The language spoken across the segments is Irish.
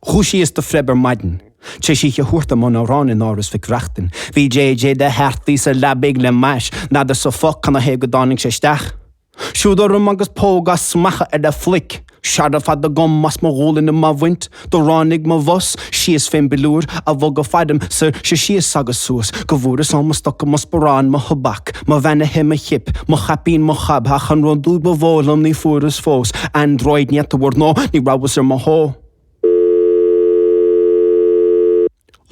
Chúisi is de freber maidin. Tre si huirta man amhráin in áras fi grachtain. Bhí JJ de hertí sa labig le mais, nada sa foc can a he go dáning sé steach. Siúdarum agus pógas smacha de flic. Siarad fad a gom mas mo rólin in ma vint, do ránig ma vos, sias fin bilúr, a bhog go fadam sir se sias sagas suas, go bhúras an ma stocha mas borán ma hubak, ma venne him a hip, ma chapín ma chab, ha chan rondúd ba bhólam ni fúras fós, android niet te word no, ni rawas ma ho.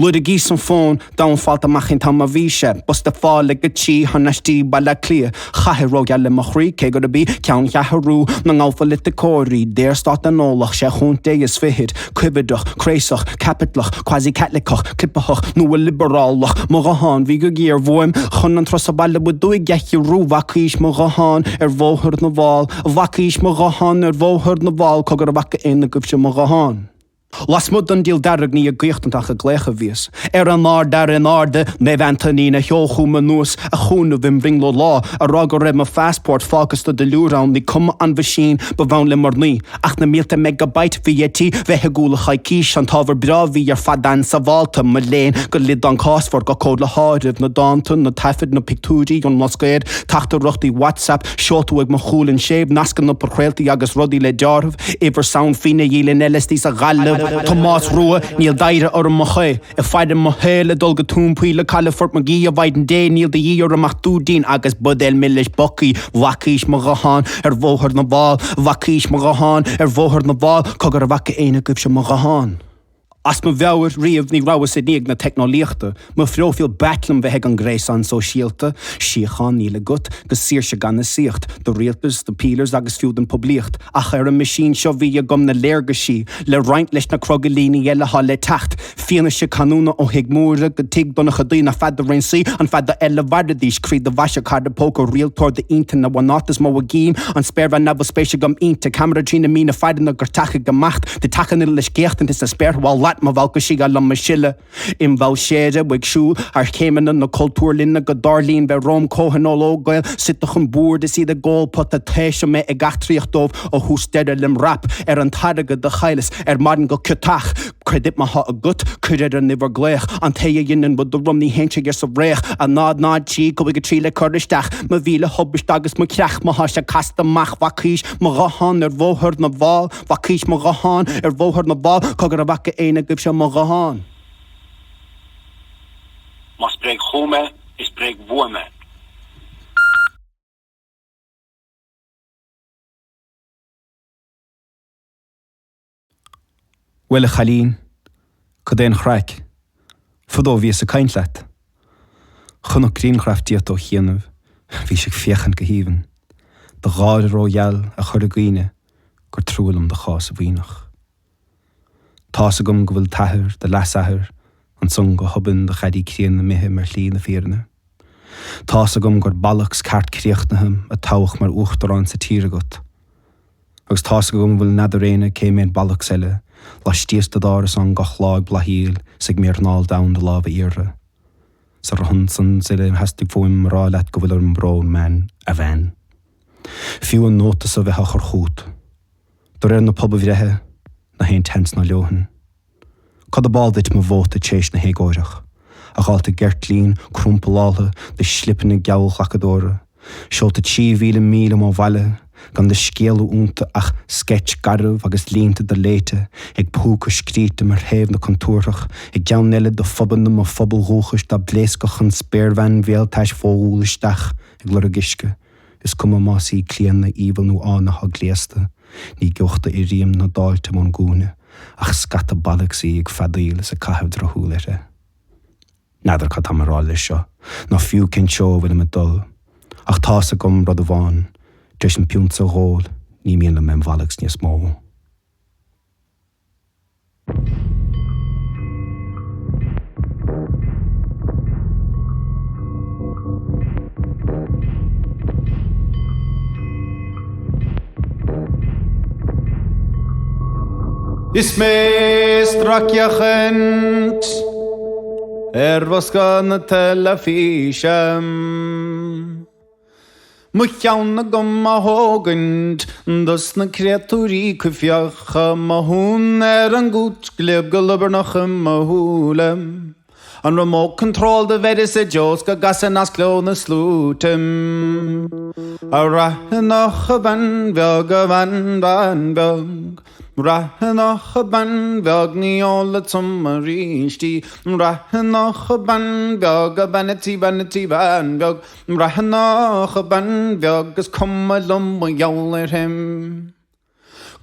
Lud a gís an fón, dawn falta machin tam a víse, bus de fále go tí hanastí bala clia, chahiró gale ma chrí, ke go a bí, cean chaharú, na ngáfa lit a córí, déir stát an ólach, sé chunté is fihid, cuibidach, créisach, capitlach, quasi catlicach, clippachach, nu a liberálach, Mo Ghuthán, vi go gír bhim, chun an tros a bala bu dúi gechi rú, bhFacaís Mo Ghuthán, bhóthir na bhál, bhFacaís Mo Ghuthán, bhóthir na bhál, cogur a bhaca in na gubse Mo Ghuthán. Las mud an díl darag ní a gíochtantach a glécha vís. An ár dar an arde, me vantaní na heolchú ma nús, a chúna vim ringlo lá, a rag a ma fastport fágus de lúrán, ní cum an bhsín, ba bhain le mar ní. Ach na mílta megabyte VT, bheithe gúla chaicís, an táver bra ví ar fadan sa bhálta, ma léin, go lid an cásfor go cód le háirid, na dántun, na taifid, na pictúri, an moscaid, tachta ruchtaí WhatsApp, seotu ag ma chúlin séb, nascan na porchréiltaí agus rudí le dearmh, iver sound fine dílin elistí sa galib, Tomás Rua, níl daire ar an moché, a faidir mohéle dul go túnpuile Califort magí a bhaiden dé níl de í ar a machtúdín agus budel millis boci, bhFacaís Mo Ghuthán bhóthir na bhál, bhFacaís Mo Ghuthán bhóthir na bhál, cogur a bhaca éine gubse Mo Ghuthán. As ma bheabhar riamh ní rawas a níag na technolíochta, ma frófiil betlam bheith an gréis an sosialta, siachan níle gut, go Searc gan na síocht, do rialpas, do pílars agus fiúd an poblíocht, ach ar a machine seo bhí a gom na léirga sí, le roint leis na crogalíní eile há le tacht, fianna se canúna ó hiag múra go tig donna chadaí na fada rain sí, an fada eile vardadís crí de bhaise carda póca rialtóir de inta na wanátas mo a gím, an spéir van nabal spéise gom inta, camera trína mína fada na gur tacha gemacht, de tachan le sgeachtan is a spéir wal ma bhálca sí gal am sile. In bhál séide bhuiig siú ar chéimeanna na cultúr linna go darlín be Róm cóhan ó lógail sitach an búr de si de gól pot a téise me ag gatriachtdómh ó hústeide lim rap ar an tadaga de chailes ar marin go cutach. Credit ma ha a gut, credit an niver gléch, an teie jinnen bud do rumní hense ger sa réch, a nád tí go bhig a tríle chuiristeach, ma bhíle hobbist agus ma creach ma ha se casta mach Bhfacaís Mo Ghuthán bhóthir na bhál, Bhfacaís Mo Ghuthán bhóthir na bhál, cogur a bhaca éine gubse Mo Ghuthán. Mas breg chume is breg bhuame. Well a chalín, codéin chraig, fudó bhí sa caintleat. Chunach grínchrafttíat ó chéanamh, bhí sig fiechan go hívan, de gáir rógeal a chur a gine, gur trúlam de chás a bhínach. Tás a gom go bhfuil tathir de lasahir, an sun go hubin de chadí crían na mithe mar llí na fíorna. Tás a gom gur ballachs cart críochtnaham a táach mar uachtarán sa tíragat. Agus tás a gom bhfuil nadar réine céimén ballachs eile, las tíasta dáras an gachláig blahíl sig mérnál dawn de lába íre. Sa rahunsan zile hastig fóim rá let go bhfuil an brón men a bhain. Fiú an nótas a bheith a chur chút. Dor na pob bhreithe, na hén tens na leohan. Cad a baldit ma bhóta téis na hégóireach, a gáilta gertlín, crumpalála, de slippen na geall chacadóra, seolta 10,000 míle má bhaile, gan de scéalú únta ach sketch garh agus línta de léite, ag púca scríte mar héamh na contúrach, ag geann eile do fobanna má fobal rúchas da bléascach an spéirvan bhéaltáis fóúlaisteach ag lur a gisce, is cum másí clían na íbal nó ána ha gléasta, ní geochta I riam na dáilte món gúne, ach scata ballachsaí ag fadaíle sa caithh drothúlaire. Nádar cad tamará leis seo, ná fiú cin seo bhfuil me dul, ach tás a gom rud a bháin, Dres an piúnt sa ghól, ní míon le mem bhalags níos mó. Is mé straciachent was gan na telefísem. Mucheanna gom a hógand, dus na creatúrí cufiacha ma hún an gút glib go libernach ma húlem. An remote control de veris a jos go gasan as clón na slútim. A raithneach a ban bheag a ban bheag. Raithneach a ban bheag ní óla tum a ríistí. Raithneach a ban bheag a banatí ban bheag. Raithneach a ban bheag gus cum a lum a jaul him.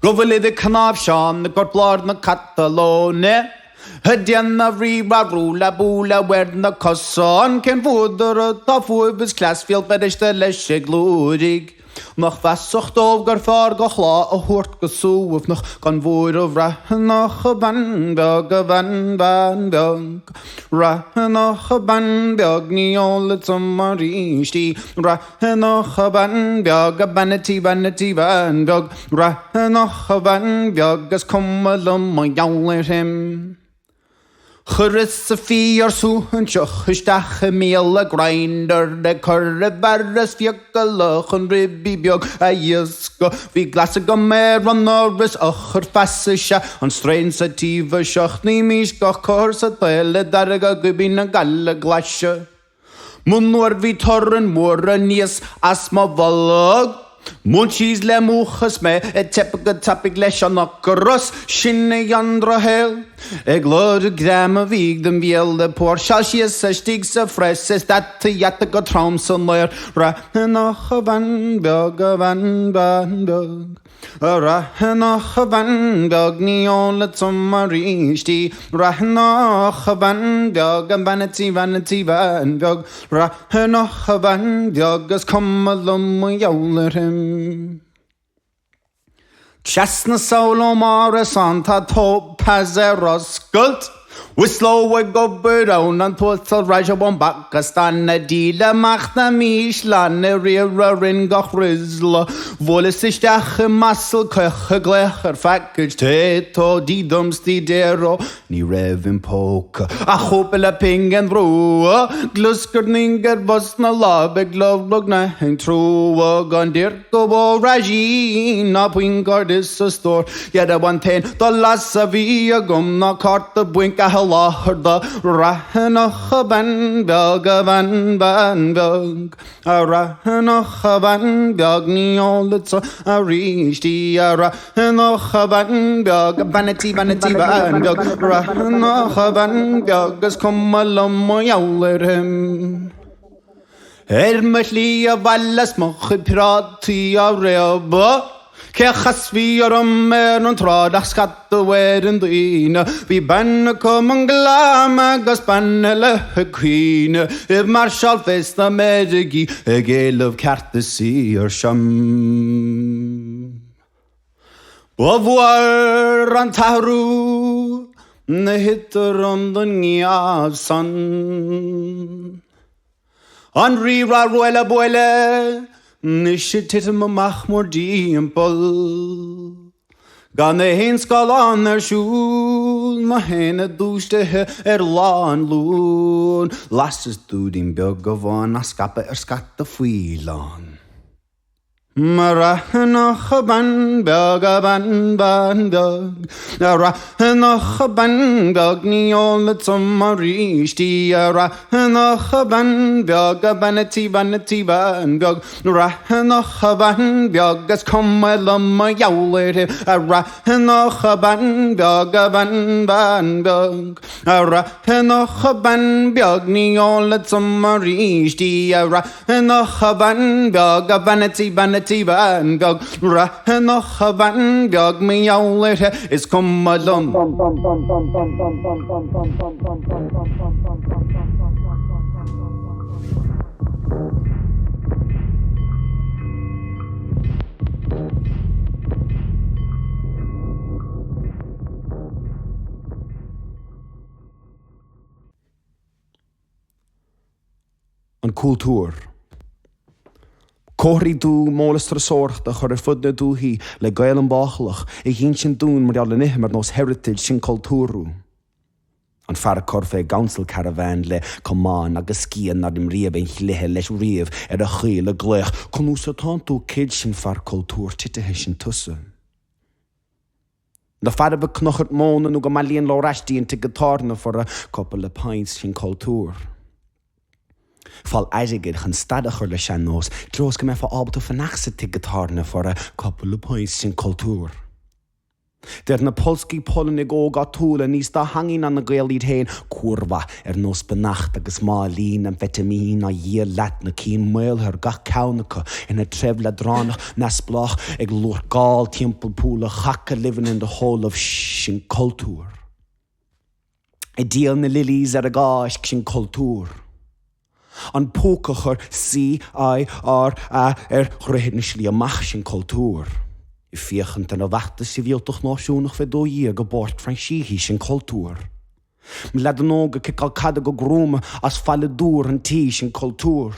Govili de canab sean na gorblard na Catalóne. Hyddianna riba rúla búla werna cosán cen fúdar a tafúbis Clasfield bediste leis sé glúrig. Nach fesocht óg gur far go chlá a húrt go súf nach gan fúr a raithneach a ban bheag a ban bheag. Raithneach a ban bheag ní óla tum a ríistí. Raithneach a ban bheag a banatí ban bheag. Raithneach a ban bheag gus cum a lum a jaul him. Chyrys y ffi o'r sŵn sioch ysdach y mil a grinder de cwr y barras fiag a lach yn ribi biog a ysgo fi glas a gomer ron oris ochr fas y sia ond strain sa tiva sioch ni mis goch cwrs a dyle darag a gwybyn a gal a glasio. Mwnnwr fi torren mwr a nies as ma volog. Mwn cheese le mwchas me e tepig a tapig leis an ocros sin e andra hel. E glod y gram a vig den biel de por shall she a stig sa fres is dat te jatte go traum sa leir. Raithneach a ban bheag a ban bheag. Raithneach a ban bheag ní óla tum a ríistí. Raithneach a ban bheag a banatí ban bheag. Raithneach a ban bheag gus cum a lum a jaul him. Chasna solo mara santa top pazeroskult. Whislow a go down and total raja one back a stand a dealer machna mish lan a rear in gach rizla. Volis is dach a muscle koch a glecher fackage teto di dums di dero ni revin poker. A hopel a ping and roa glusker ninger was na love a glove log na hang true a gandir go bo rajin up wing guard is a store. Yet a $110 a via gum na cart the wink a Lahda Raithneach a ban bheag a ban bheag. A raithneach a ban bheag ní óla tum a ríistí. A raithneach a ban bheag a banatí ban bheag. Raithneach a ban bheag gus cum a lum a jaul him. Me lí a bhalas moch I prátí a réaba. Cechas fi o'r ymer nhw'n trod a'ch sgat y wer yn dyn. Fi ban y com yn glam agos ban y lech y cwyn. If Marshall fes na medigi y gelaf cart y si o'r siam. Bofwar an tarw na hitr ond yn ngiaf san. An rira rwela bwele Nishe tittem a mach mor diempel. Gan e hen skal an sjul, ma henne dúste he lan lún. Lasses du din björg av van a skape skatte fílan. Raithneach a ban bheag a ban bheag. Raithneach a ban bheag ní óla tum a ríistí. Raithneach a ban bheag a banatí ban bheag. Raithneach a ban bheag gus cum a lum a jaul him. Raithneach a ban bheag a ban bheag. Raithneach a ban bheag ní óla tum a ríistí. Raithneach a ban bheag a banatí van bheag. Raithneach a ban bheag mi jaul is cum a lum. An Cultúr. Cóirí dú mólas tar sórta chur fudna dú hí le gael an báchalach I hín sin dún mar all an ihmar nos heritage sin cultúrú. An fear corfé council caravan le comán agus cían ar im riamh ein chluthe leis riamh ar a chéile gléach chun ús atá céad sin fear cultúr titithe sin tusa. Na fear bh cnochart móna nó go malíon láráistíonn te guitarna for a couple of pints sin cultúr. Fáil aisigid chun stadachar le sean nós, dros go mé fá ábalta fanachsa te guitarna for a couple of pints sin cultúr. Der na polski Polonig óga túla níos dá hangin an na gaelíd héin curva nos benacht agus málín an vitamín a dhé let na cín muilthar gach cánacha ina trefla dránach nesplach ag lúr gáil timppel púla chacha living in the whole of sin cultúr. I díal na lilies ar a gáis sin cultúr. An pócachar C-I-R-A chréhéad na slí amach sin cultúr. I fiechant an a bhachta si bhíoltach náisiúnach fe dó dhé go bort Fransíhí sin cultúr. Mi lead an óga cical cada go grúma as falle dúr an tí sin cultúr.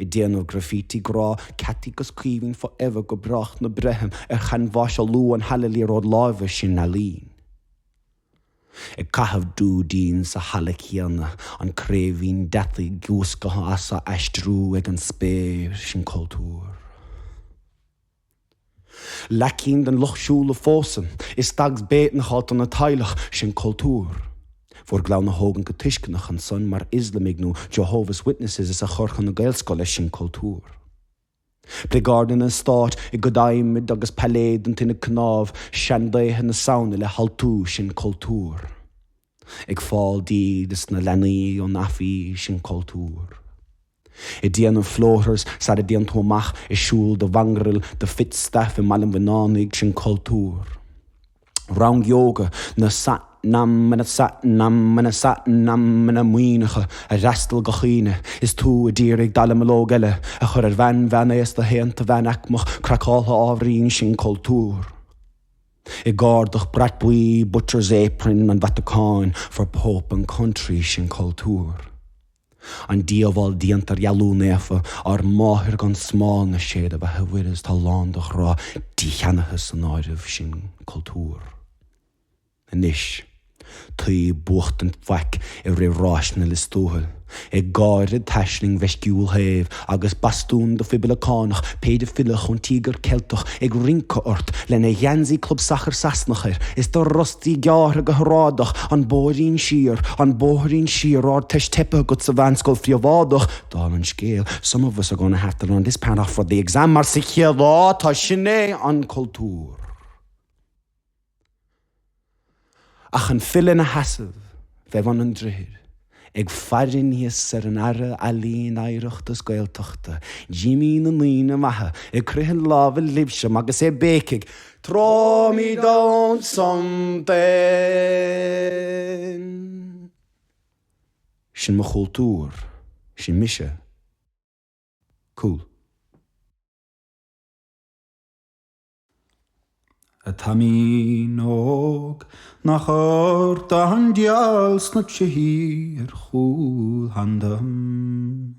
I déanamh graffiti grá catí gus cuimhín forever go brach na brehem chan bhás a lú an hallalí ród láimhe sin na lín. I cahabh dúdín sa halacíanna an créhín detaí gúscatha as a eistrú ag an spéir sin cultúr. Lecín den lochsúla fósan is stags béit na chát an na tailech sin cultúr. Vor glán na hógan go tuiscinach an son mar Islamig nó Jehovah's Witnesses is a chorchan na gaelscoile sin cultúr. Brigardan an stát I godaimid agus peléad an tinna cnáb seandaithe na saona le haltú sin cultúr. Ag fáil dídas na lenaí ó nafií sin cultúr. I déanamh flóthers sa a déan tómach I siúl de vangril de fit staff I malim bhanánig sin cultúr. Rang yoga na satnam na satnam na satnam na muoinacha a restal go chiine is tú a dír ag dalam lóg eile a chur ar bhean éas de héanta bhean acmach cracátha ábhrín sin cultúr. I gárdach brat buí butcher's apron an Vatican for Pope and country sin cultúr. An díomháil díantar jaú néfa ar máthir gan smá na séad a bheit hahuiras tá lándach rá dícheanathe san áirimh sin cultúr. Aníos, tuí buachtant feic I ré ráisna le stóhal. I gáirid teisling vesciúil héh agus bastún do fibilacánach péidir filach chun tígar celtach ag rinca ort lena dhéansaí club sachar sasnachir is do rostí geartha go thrádach an bóirín siar ár teis tepa go sa bhanscoil friomhádach dá an scéal. Some of us are going to have to learn this part off for the exam mar sa chéadá tá sinné an cultúr. Ach an fillin na hasamh bheith an an dríir. Ag farin níos ar an ara a líon éireachtas gaeltachta. Teamín na maithe ag cruithin lábha libseam agus bécaigh Throw me down something. Sin mo cultúr, sin mise. Cool. A Teamín Óg nach ort an dials na hir chúl handam.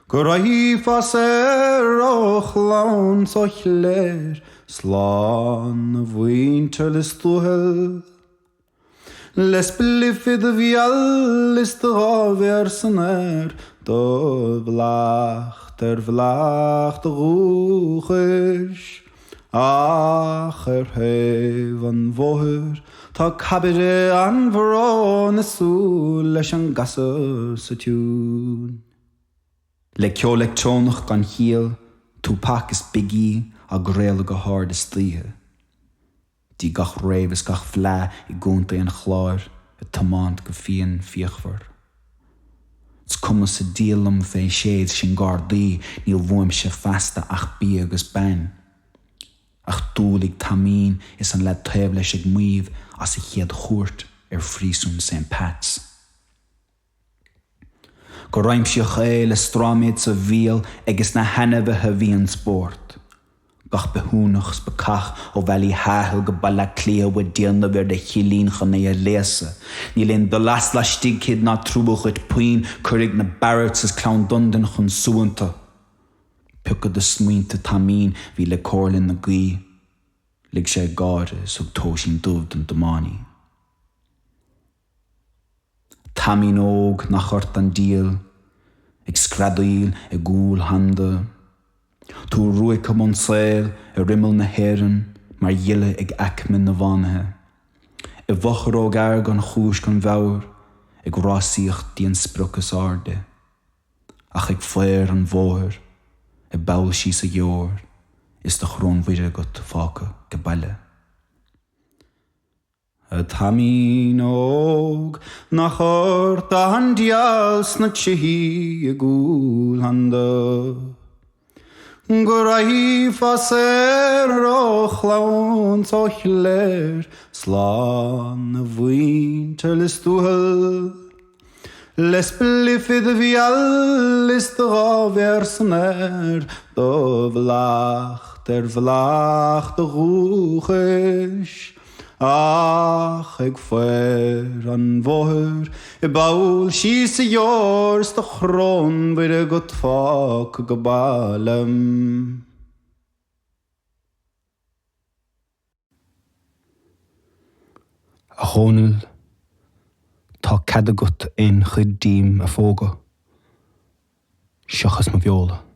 Go raibh fas och lán soch léir slán a bhaintear le stúhel. Les blifid a bhial is do ábhar san do bhlacht bhlacht a rúchis. Ach hef an bhóthir tá cabire an bhrán isú leis an gasar sa tiún. Le ceolectrónach gan chial túpach is bigí a gréal go hard is slíthe. Dí gach réibh is gach phleá I gúnta an chláir a tamánt go fíon fíochmhar. It's cuma sa díalam fé séad sin gardaí níl bhuaim se festa ach bí agus ben. Ach dúlaigh Teamín is an le taobh leis ag maomh as a chéad chuairt frísún St. Pat's. Go raimsíoch le stráméid sa bhíal agus na hanamhathe bhí an spórt. Gach behúnachs becach ó bhelí háthil go balla clia bhfuil déanamh ar de chilín chun é a léasa. Ní léon do las laistigh céad ná trúbach puin chuirigh na barrats is clán dundan chun súanta. Pucad de smuointe Teamín bhí le córlinn na gaí. Lig sé gáire sug tóisín dubh don dománaí. Teamín Óg nach chort an díal, ag scradíl ag gúl handa. Tú ruig am an sail rimmel na héireann mar dhiile ag acmin na bhánathe. I bhochar óg airg an chúis gan bheabhar ag rásíocht díon spruchas arde. Ach ag fléir an bhóthir I bail sí sa gheor is de chrónmhuire go fáca go baile. A Teamín Óg nach chort an dials na tihí a gúl handa. Go raibh as ó chlán toghcháin slán a bhaointear listúthal. Les blifid bhíal is do gábhar san air do bhlacht bhlacht do rúchais. Ach ag féir an bhóthir I bail sí sa gheors do chrónmhuire go fáca go bailim. A chónal tá cad agat in chud díim a fóga. Seachas mo bheola.